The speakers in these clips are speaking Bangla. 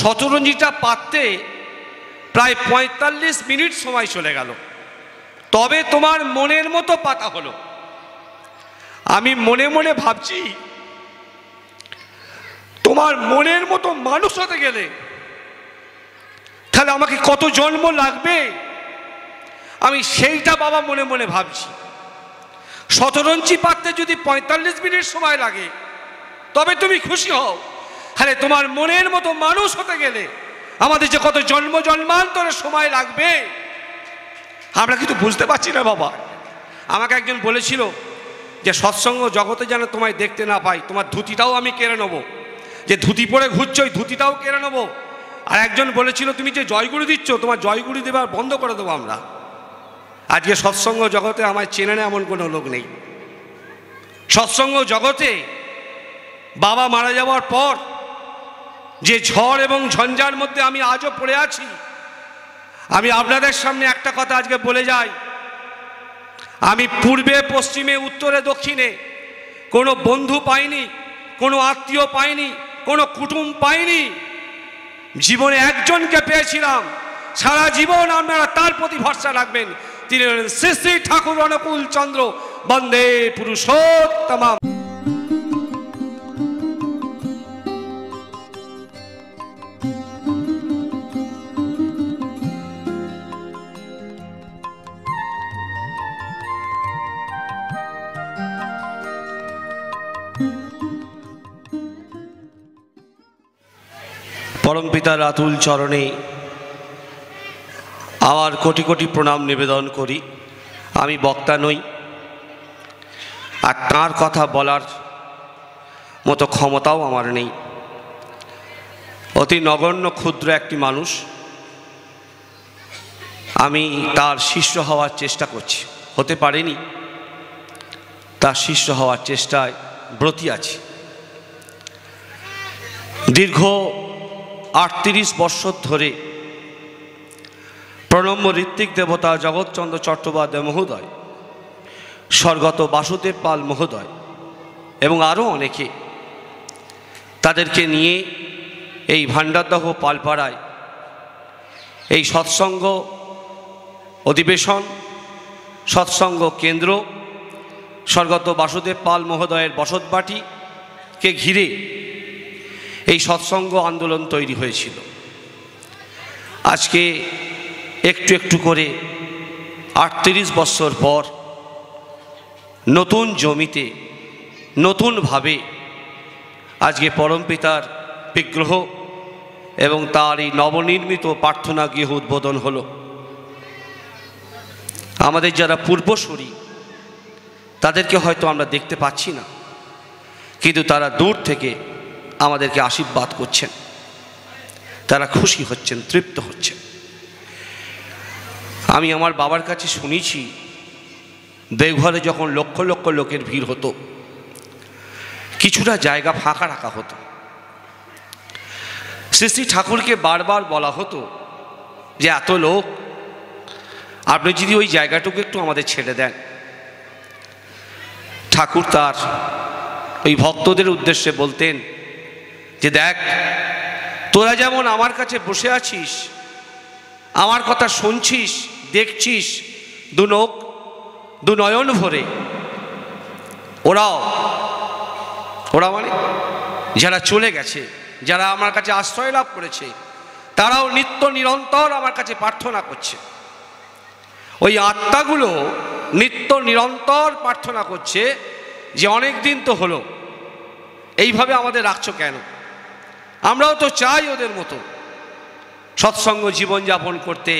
শতরঞ্জিটা পাততে প্রায় ৪৫ মিনিট সময় চলে গেল, তবে তোমার মনের মতো পাতা হলো। আমি মনে মনে ভাবছি, তোমার মনের মতো মানুষ হতে গেলে তাহলে আমাকে কত জন্ম লাগবে, আমি সেইটা বাবা মনে মনে ভাবছি। শতরঞ্জি পাততে যদি ৪৫ মিনিট সময় লাগে তবে তুমি খুশি হও, তাহলে তোমার মনের মতো মানুষ হতে গেলে আমাদের যে কত জন্ম জন্মান্তরের সময় লাগবে আমরা কিন্তু বুঝতে পারছি না বাবা। আমাকে একজন বলেছিল যে সৎসঙ্গ জগতে যেন তোমায় দেখতে না পাই, তোমার ধুতিটাও আমি কেড়ে নেবো, যে ধুতি পরে ঘুরছো ওই ধুতিটাও কেড়ে নেবো। আর একজন বলেছিল তুমি যে জয়গুরু দিচ্ছ তোমার জয়গুরু দেবার বন্ধ করে দেবো আমরা। আজকে সৎসঙ্গ জগতে আমায় চেনে না এমন কোনো লোক নেই। সৎসঙ্গ জগতে বাবা মারা যাওয়ার পর যে ঝড় এবং ঝঞ্ঝার মধ্যে আমি আজও পড়ে আছি, আমি আপনাদের সামনে একটা কথা আজকে বলে যাই, আমি পূর্বে পশ্চিমে উত্তরে দক্ষিণে কোনো বন্ধু পাইনি, কোনো আত্মীয় পাইনি, কোনো কুটুম পাইনি। জীবনে একজনকে পেয়েছিলাম, সারা জীবন আপনারা তার প্রতি ভরসা রাখবেন, তিনি হলেন শ্রী শ্রী ঠাকুর অনুকূল চন্দ্র বন্দে পুরুষোত্তম। পরম পিতার আতুল চরণে আমার কোটি কোটি প্রণাম নিবেদন করি। আমি বক্তা নই, আর তাঁর কথা বলার মতো ক্ষমতাও আমার নেই। অতি নগণ্য ক্ষুদ্র একটি মানুষ, আমি তার শিষ্য হওয়ার চেষ্টা করছি, হতে পারেনি, তার শিষ্য হওয়ার চেষ্টায় ব্রতী আছি। দীর্ঘ ৩৮ বৎসর ধরে প্রণম্য ঋত্বিক দেবতা জগৎচন্দ্র চট্টোপাধ্যায় মহোদয়, স্বর্গত বাসুদেব পাল মহোদয় এবং আরও অনেকে, তাদেরকে নিয়ে এই ভান্ডারদহ পালপাড়ায় এই সৎসঙ্গ অধিবেশন, সৎসঙ্গ কেন্দ্র, স্বর্গত বাসুদেব পাল মহোদয়ের বসতবাটিকে ঘিরে এই সৎসঙ্গ আন্দোলন তৈরি হয়েছিল। আজকে একটু একটু করে ৩৮ বৎসর পর নতুন জমিতে নতুনভাবে আজকে পরমপিতার বিগ্রহ এবং তার এই নবনির্মিত প্রার্থনা গৃহ উদ্বোধন হলো। আমাদের যারা পূর্বসূরি তাদেরকে হয়তো আমরা দেখতে পাচ্ছি না, কিন্তু তারা দূর থেকে আমাদেরকে আশীর্বাদ করছেন, তারা খুশি হচ্ছেন, তৃপ্ত হচ্ছেন। আমি আমার বাবার কাছে শুনেছি, দেওঘরে যখন লক্ষ লক্ষ লোকের ভিড় হতো, কিছুটা জায়গা ফাঁকা রাখা হতো। শ্রী শ্রী ঠাকুরকে বারবার বলা হতো যে এত লোক, আপনি যদি ওই জায়গাটুকু একটু আমাদের ছেড়ে দেন। ঠাকুর তার ওই ভক্তদের উদ্দেশ্যে বলতেন যে দেখ, তোরা যেমন আমার কাছে বসে আছিস, আমার কথা শুনছিস, দেখছিস দু নয়ন ভরে, ওরা মানে যারা চলে গেছে, যারা আমার কাছে আশ্রয় লাভ করেছে, তারাও নিত্য নিরন্তর আমার কাছে প্রার্থনা করছে। ওই আত্মাগুলো নিত্য নিরন্তর প্রার্থনা করছে যে অনেক দিন তো হলো, এইভাবে আমাদের রাখছো কেন? আমরাও তো চাই ওদের মতো সৎসঙ্গ জীবনযাপন করতে,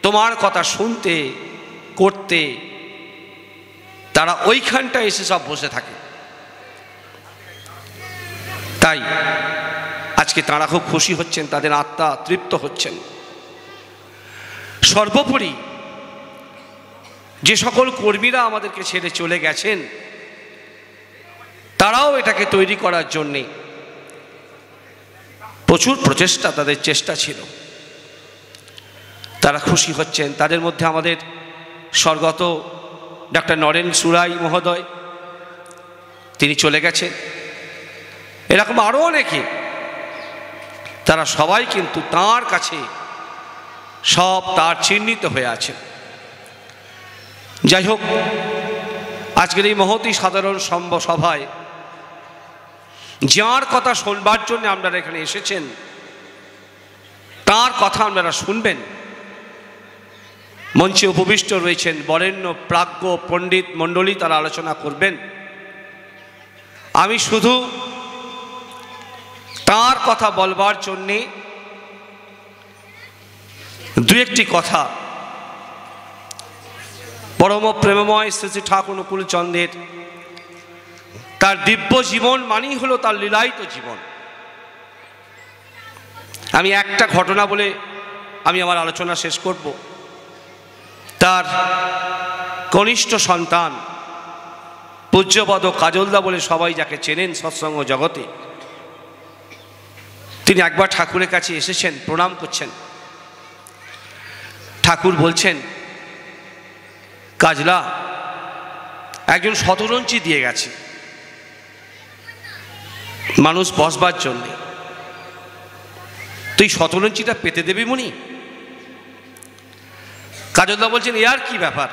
তোমার কথা শুনতে, করতে। তারা ওইখানটায় এসে সব বসে থাকে। তাই আজকে তারা খুব খুশি হচ্ছেন, তাদের আত্মা তৃপ্ত হচ্ছেন। সর্বোপরি যে সকল কর্মীরা আমাদেরকে ছেড়ে চলে গেছেন, তারাও এটাকে তৈরি করার জন্যে প্রচুর প্রচেষ্টা, তাদের চেষ্টা ছিল। তারা খুশি হচ্ছেন। তাদের মধ্যে আমাদের স্বর্গত ডক্টর নরেন সুরাই মহোদয়, তিনি চলে গেছেন। এরকম আরও অনেকে তারা সবাই কিন্তু তাঁর কাছে সব তার চিহ্নিত হয়ে আছে। যাই হোক, আজকের এই মহতী সাধারণ সভায় যার কথা শুনবার জন্য আপনারা এখানে এসেছেন, তার কথা আপনারা শুনবেন। মঞ্চে উপবিষ্ট রয়েছেন বরেণ্য প্রাজ্ঞ পণ্ডিত মণ্ডলী, তারা আলোচনা করবেন। আমি শুধু তার কথা বলবার জন্যে দু একটি কথা পরম প্রেমময় শ্রী শ্রী ঠাকুর অনুকূল চন্দ্রের তার দিব্য জীবন মানেই হলো তার লীলায়িত জীবন। আমি একটা ঘটনা বলে আমি আমার আলোচনা শেষ করব। তার কনিষ্ঠ সন্তান পূজ্যপদ কাজলদা বলে সবাই যাকে চেনেন সৎসঙ্গ জগতে, তিনি একবার ঠাকুরের কাছে এসেছেন, প্রণাম করছেন। ঠাকুর বলছেন, কাজলা একজন শতরঞ্চি দিয়ে গেছে মানুষ বসবার জন্যে, তুই শতরঞ্চিটা পেতে দেবি মনি? কাজলদা বলছেন, এ আর কি ব্যাপার,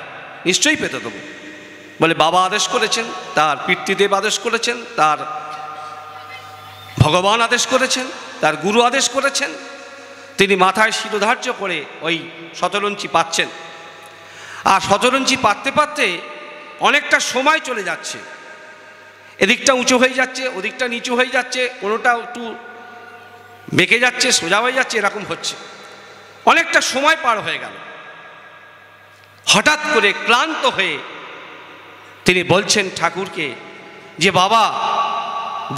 নিশ্চয়ই পেতে দেবো। বলে, বাবা আদেশ করেছেন, তার পিতৃদেব আদেশ করেছেন, তার ভগবান আদেশ করেছেন, তার গুরু আদেশ করেছেন, তিনি মাথায় শিরোধার্য করে ওই শতরঞ্চি পাচ্ছেন। আর শতরঞ্চি পাততে পাততে অনেকটা সময় চলে যাচ্ছে, এদিকটা উঁচু হয়ে যাচ্ছে, ওদিকটা নিচু হয়ে যাচ্ছে, কোনোটা একটু বেঁকে যাচ্ছে, সোজা হয়ে যাচ্ছে, এরকম হচ্ছে। অনেকটা সময় পার হয়ে গেল। হঠাৎ করে ক্লান্ত হয়ে তিনি বলছেন ঠাকুরকে যে, বাবা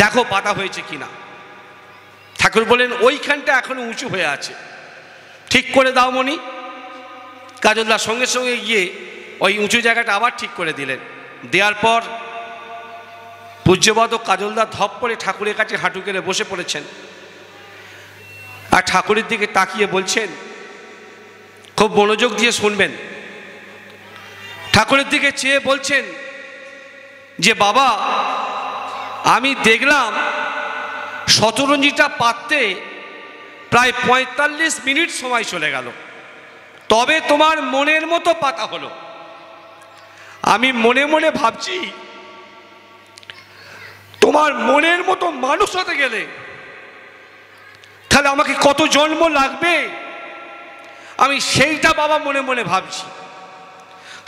দেখো পাতা হয়েছে কিনা। ঠাকুর বলেন, ওইখানটা এখনো উঁচু হয়ে আছে, ঠিক করে দাও মনি। কাজলদার সঙ্গে সঙ্গে গিয়ে ওই উঁচু জায়গাটা আবার ঠিক করে দিলেন। দেওয়ার পর পূজ্যপদ কাজলদা ধপ করে ঠাকুরের কাছে হাঁটু কেড়ে বসে পড়েছেন, আর ঠাকুরের দিকে তাকিয়ে বলছেন, খুব মনোযোগ দিয়ে শুনবেন, ঠাকুরের দিকে চেয়ে বলছেন যে, বাবা আমি দেখলাম শতরঞ্জিটা পাততে প্রায় ৪৫ মিনিট সময় চলে গেল, তবে তোমার মনের মতো পাতা হলো। আমি মনে মনে ভাবছি, তোমার মনের মতো মানুষ হতে গেলে তাহলে আমাকে কত জন্ম লাগবে, আমি সেইটা বাবা মনে মনে ভাবছি।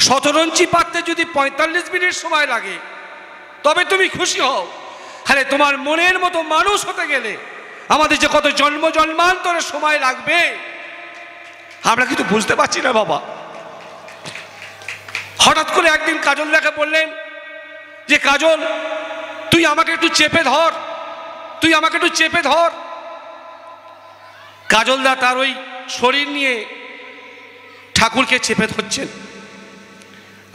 শতরঞ্চি পাততে যদি ৪৫ মিনিট সময় লাগে তবে তুমি খুশি হও, তাহলে তোমার মনের মতো মানুষ হতে গেলে আমাদের যে কত জন্ম জন্মান্তরের সময় লাগবে আমরা কিন্তু বুঝতে পারছি না বাবা। হঠাৎ করে একদিন কাজলদাকে বললেন যে, কাজল তুই আমাকে একটু চেপে ধর, তুই আমাকে একটু চেপে ধর। কাজলদা তার ওই শরীর নিয়ে ঠাকুরকে চেপে ধরছেন,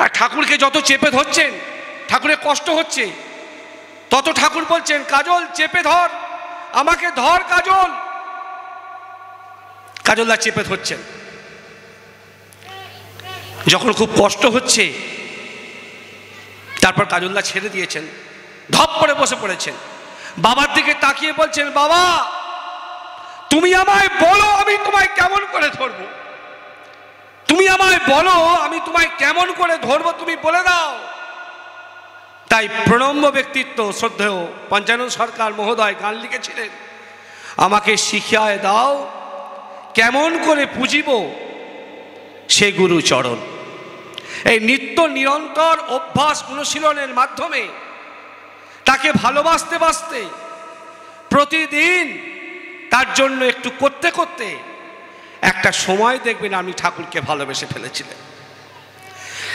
আর ঠাকুরকে যত চেপে ধরছেন ঠাকুরের কষ্ট হচ্ছে, তত ঠাকুর বলছেন, কাজল চেপে ধর, আমাকে ধর কাজল। কাজলদা চেপে ধরছেন। যখন খুব কষ্ট হচ্ছে তারপর কাজলদা ছেড়ে দিয়েছেন, ধপ করে বসে পড়েছেন। বাবার দিকে তাকিয়ে বলছেন, বাবা তুমি আমায় বলো আমি তোমায় কেমন করে ধরবো, তুমি আমায় বলো আমি তোমায় কেমন করে ধরবো, তুমি বলে দাও। তাই প্রণম্য ব্যক্তিত্ব শ্রদ্ধেয় পঞ্চানন সরকার মহোদয় গান লিখেছিলেন, আমাকে শিখিয়ায় দাও কেমন করে পুজিব সে গুরু চরণ। এই নিত্য নিরন্তর অভ্যাস অনুশীলনের মাধ্যমে তাকে ভালোবাসতে বাসতে প্রতিদিন তার জন্য একটু করতে করতে একটা সময় দেখবেন আপনি ঠাকুরকে ভালোবেসে ফেলেছিলেন।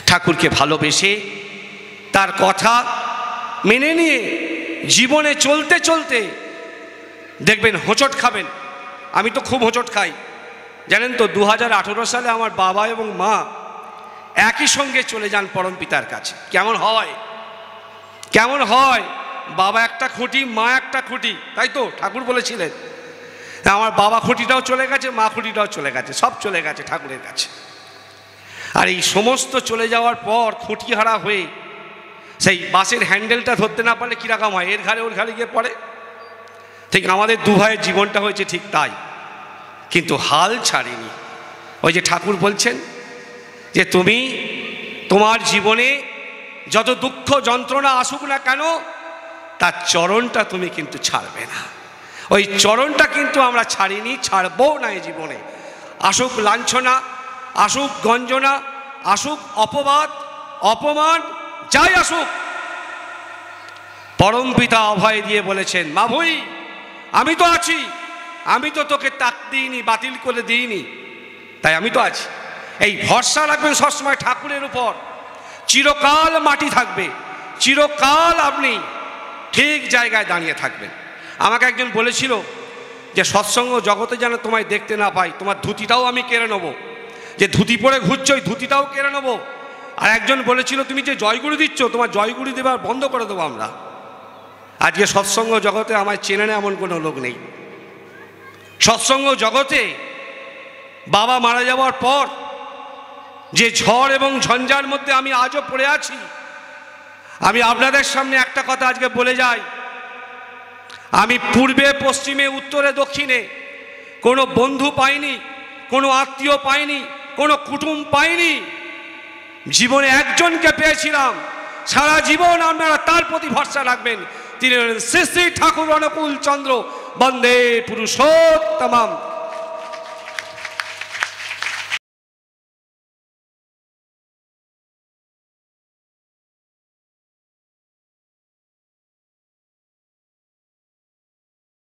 ঠাকুরকে ভালোবেসে তার কথা মেনে নিয়ে জীবনে চলতে চলতে দেখবেন হোঁচট খাবেন। আমি তো খুব হোঁচট খাই, জানেন তো। 2018 সালে আমার বাবা এবং মা একই সঙ্গে চলে যান পরম পিতার কাছে। কেমন হয়, কেমন হয়, বাবা একটা খুঁটি মা একটা খুঁটি, তাই তো ঠাকুর বলেছিলেন। আমার বাবা খুঁটিটাও চলে গেছে, মা খুঁটিটাও চলে গেছে, সব চলে গেছে ঠাকুরের কাছে। আর এই সমস্ত চলে যাওয়ার পর খুঁটি হারা হয়ে সেই বাসের হ্যান্ডেলটা ধরতে না পারলে কীরকম হয়, এর ঘাড়ে ওর ঘাড়ে গিয়ে পড়ে। ঠিক আমাদের দু ভাইয়ের জীবনটা হয়েছে ঠিক তাই, কিন্তু হাল ছাড়েনি। ওই যে ঠাকুর বলছেন যে তুমি তোমার জীবনে যত দুঃখ যন্ত্রণা আসুক না কেন, তার চরণটা তুমি কিন্তু ছাড়বে না। ওই চরণটা কিন্তু আমরা ছাড়িনি, ছাড়বো না এই জীবনে। আসুক লাঞ্ছনা, আসুক গঞ্জনা, আসুক অপবাদ অপমান, যাই আসুক, পরম পিতা অভয় দিয়ে বলেছেন, মা ভুই আমি তো আছি, আমি তো তোকে তাক দিইনি, বাতিল করে দিইনি, তাই আমি তো আছি। এই ভরসা রাখবেন সবসময় ঠাকুরের উপর, চিরকাল মাটি থাকবে, চিরকাল আপনি ঠিক জায়গায় দাঁড়িয়ে থাকবেন। আমাকে একজন বলেছিল যে সৎসঙ্গ জগতে যেন তোমায় দেখতে না পাই, তোমার ধুতিটাও আমি কেড়ে নেবো, যে ধুতি পরে ঘুরছো ওই ধুতিটাও কেড়ে নেবো। আর একজন বলেছিল তুমি যে জয়গুরু দিচ্ছ, তোমার জয়গুরু দেবার বন্ধ করে দেবো আমরা। আজকে সৎসঙ্গ জগতে আমায় চেনে না এমন কোনো লোক নেই। সৎসঙ্গ জগতে বাবা মারা যাওয়ার পর যে ঝড় এবং ঝঞ্ঝার মধ্যে আমি আজও পড়ে আছি, আমি আপনাদের সামনে একটা কথা আজকে বলে যাই, আমি পূর্বে পশ্চিমে উত্তরে দক্ষিণে কোনো বন্ধু পাইনি, কোনো আত্মীয় পাইনি, কোনো কুটুম পাইনি। জীবনে একজনকে পেয়েছিলাম, সারা জীবন আপনারা তার প্রতি ভরসা রাখবেন, তিনি হলেন শ্রী শ্রী ঠাকুর অনুকূল চন্দ্র বন্দে পুরুষোত্তমম।